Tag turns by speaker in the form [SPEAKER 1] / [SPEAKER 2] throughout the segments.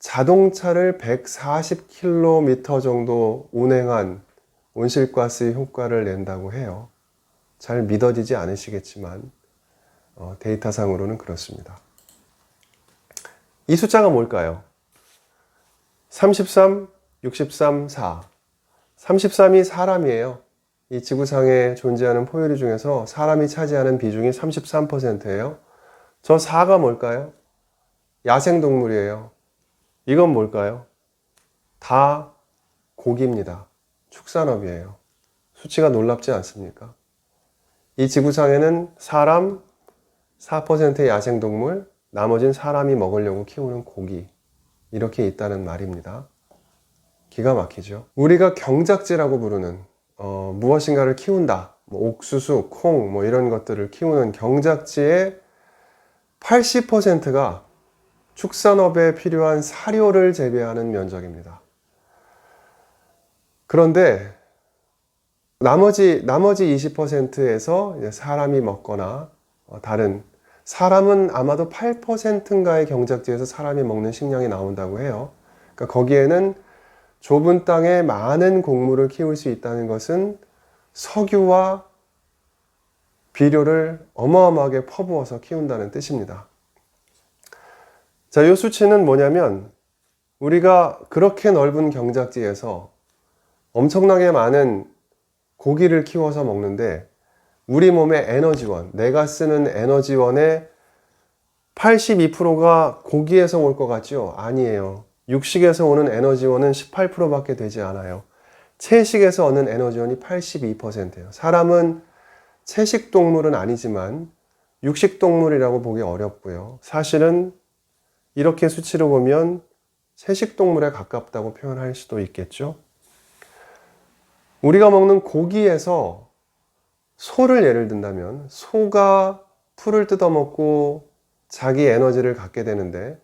[SPEAKER 1] 자동차를 140km 정도 운행한 온실가스 효과를 낸다고 해요. 잘 믿어지지 않으시겠지만 데이터상으로는 그렇습니다. 이 숫자가 뭘까요? 33, 63, 4. 33이 사람이에요. 이 지구상에 존재하는 포유류 중에서 사람이 차지하는 비중이 33%예요. 저 4가 뭘까요? 야생동물이에요. 이건 뭘까요? 다 고기입니다. 축산업이에요. 수치가 놀랍지 않습니까? 이 지구상에는 사람 4%의 야생동물, 나머지는 사람이 먹으려고 키우는 고기, 이렇게 있다는 말입니다. 기가 막히죠. 우리가 경작지라고 부르는 무엇인가를 키운다, 옥수수, 콩 이런 것들을 키우는 경작지의 80%가 축산업에 필요한 사료를 재배하는 면적입니다. 그런데 나머지 20%에서 사람이 먹거나 다른, 사람은 아마도 8%인가의 경작지에서 사람이 먹는 식량이 나온다고 해요. 그러니까 거기에는 좁은 땅에 많은 곡물을 키울 수 있다는 것은 석유와 비료를 어마어마하게 퍼부어서 키운다는 뜻입니다. 자, 이 수치는 뭐냐면 우리가 그렇게 넓은 경작지에서 엄청나게 많은 고기를 키워서 먹는데 우리 몸의 에너지원, 내가 쓰는 에너지원의 82%가 고기에서 올 것 같죠? 아니에요. 육식에서 오는 에너지원은 18%밖에 되지 않아요. 채식에서 얻는 에너지원이 82%예요. 사람은 채식 동물은 아니지만 육식 동물이라고 보기 어렵고요. 사실은 이렇게 수치로 보면 채식 동물에 가깝다고 표현할 수도 있겠죠. 우리가 먹는 고기에서 소를 예를 든다면 소가 풀을 뜯어먹고 자기 에너지를 갖게 되는데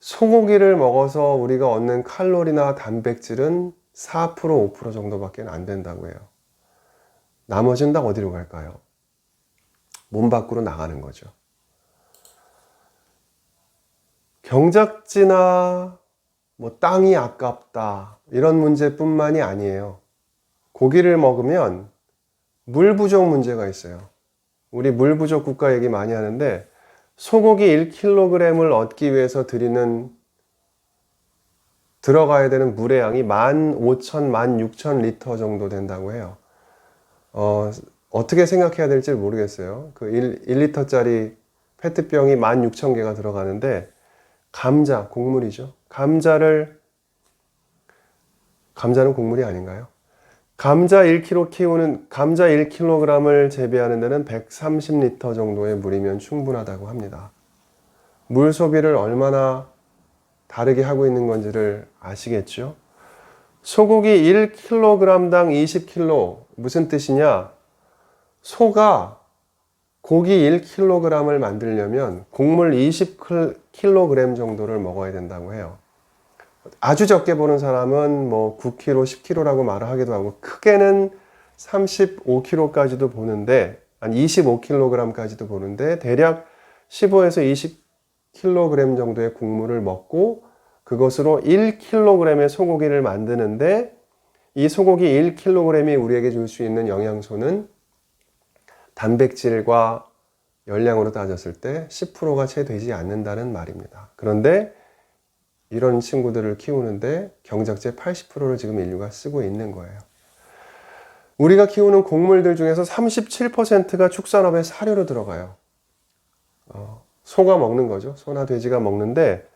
[SPEAKER 1] 소고기를 먹어서 우리가 얻는 칼로리나 단백질은 4%, 5% 정도밖에 안 된다고 해요. 나머지는 다 어디로 갈까요? 몸 밖으로 나가는 거죠. 경작지나 땅이 아깝다 이런 문제뿐만이 아니에요. 고기를 먹으면 물 부족 문제가 있어요. 우리 물 부족 국가 얘기 많이 하는데 소고기 1kg을 얻기 위해서 들어가야 되는 물의 양이 15,000, 16,000리터 정도 된다고 해요. 어떻게 생각해야 될지 모르겠어요. 그 1리터짜리 페트병이 16,000개가 들어가는데 감자, 곡물이죠. 감자는 곡물이 아닌가요? 감자 1kg을 재배하는 데는 130리터 정도의 물이면 충분하다고 합니다. 물 소비를 얼마나 다르게 하고 있는 건지를 아시겠죠? 소고기 1kg당 20kg, 무슨 뜻이냐? 소가 고기 1kg을 만들려면 곡물 20kg 정도를 먹어야 된다고 해요. 아주 적게 보는 사람은 9kg, 10kg라고 말을 하기도 하고 크게는 35kg까지도 보는데 한 25kg까지도 보는데 대략 15에서 20kg 정도의 곡물을 먹고 그것으로 1kg의 소고기를 만드는데 이 소고기 1kg이 우리에게 줄 수 있는 영양소는 단백질과 열량으로 따졌을 때 10%가 채 되지 않는다는 말입니다. 그런데 이런 친구들을 키우는데 경작지의 80%를 지금 인류가 쓰고 있는 거예요. 우리가 키우는 곡물들 중에서 37%가 축산업의 사료로 들어가요. 소가 먹는 거죠. 소나 돼지가 먹는데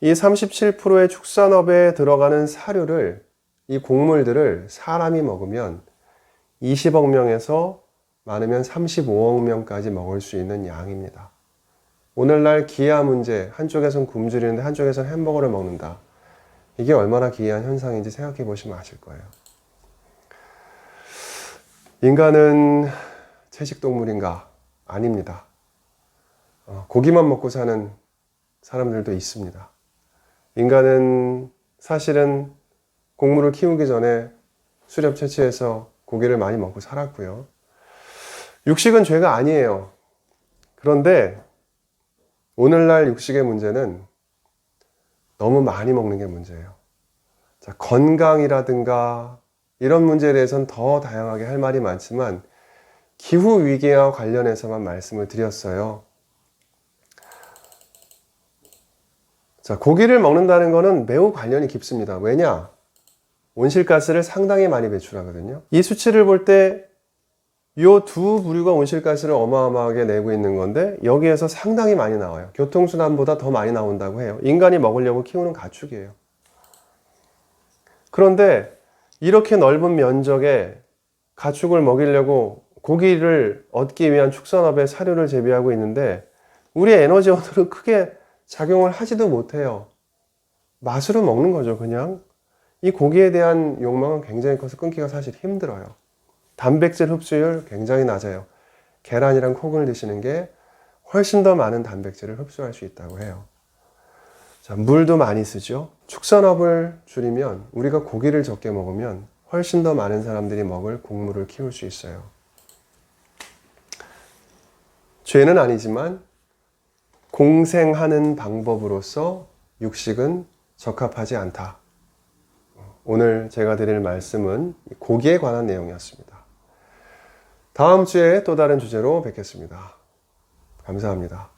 [SPEAKER 1] 이 37%의 축산업에 들어가는 사료를, 이 곡물들을 사람이 먹으면 20억 명에서 많으면 35억 명까지 먹을 수 있는 양입니다. 오늘날 기아 문제, 한쪽에선 굶주리는데 한쪽에선 햄버거를 먹는다. 이게 얼마나 기이한 현상인지 생각해 보시면 아실 거예요. 인간은 채식동물인가? 아닙니다. 고기만 먹고 사는 사람들도 있습니다. 인간은 사실은 곡물을 키우기 전에 수렵 채취해서 고기를 많이 먹고 살았고요. 육식은 죄가 아니에요. 그런데 오늘날 육식의 문제는 너무 많이 먹는 게 문제예요. 자, 건강이라든가 이런 문제에 대해서는 더 다양하게 할 말이 많지만 기후 위기와 관련해서만 말씀을 드렸어요. 자, 고기를 먹는다는 것은 매우 관련이 깊습니다. 왜냐? 온실가스를 상당히 많이 배출하거든요. 이 수치를 볼 때 이 두 부류가 온실가스를 어마어마하게 내고 있는 건데 여기에서 상당히 많이 나와요. 교통수단보다 더 많이 나온다고 해요. 인간이 먹으려고 키우는 가축이에요. 그런데 이렇게 넓은 면적에 가축을 먹이려고 고기를 얻기 위한 축산업에 사료를 재배하고 있는데 우리의 에너지원으로 크게 작용을 하지도 못해요. 맛으로 먹는 거죠, 그냥. 이 고기에 대한 욕망은 굉장히 커서 끊기가 사실 힘들어요. 단백질 흡수율 굉장히 낮아요. 계란이랑 콩을 드시는 게 훨씬 더 많은 단백질을 흡수할 수 있다고 해요. 자, 물도 많이 쓰죠. 축산업을 줄이면 우리가 고기를 적게 먹으면 훨씬 더 많은 사람들이 먹을 곡물을 키울 수 있어요. 죄는 아니지만 공생하는 방법으로서 육식은 적합하지 않다. 오늘 제가 드릴 말씀은 고기에 관한 내용이었습니다. 다음 주에 또 다른 주제로 뵙겠습니다. 감사합니다.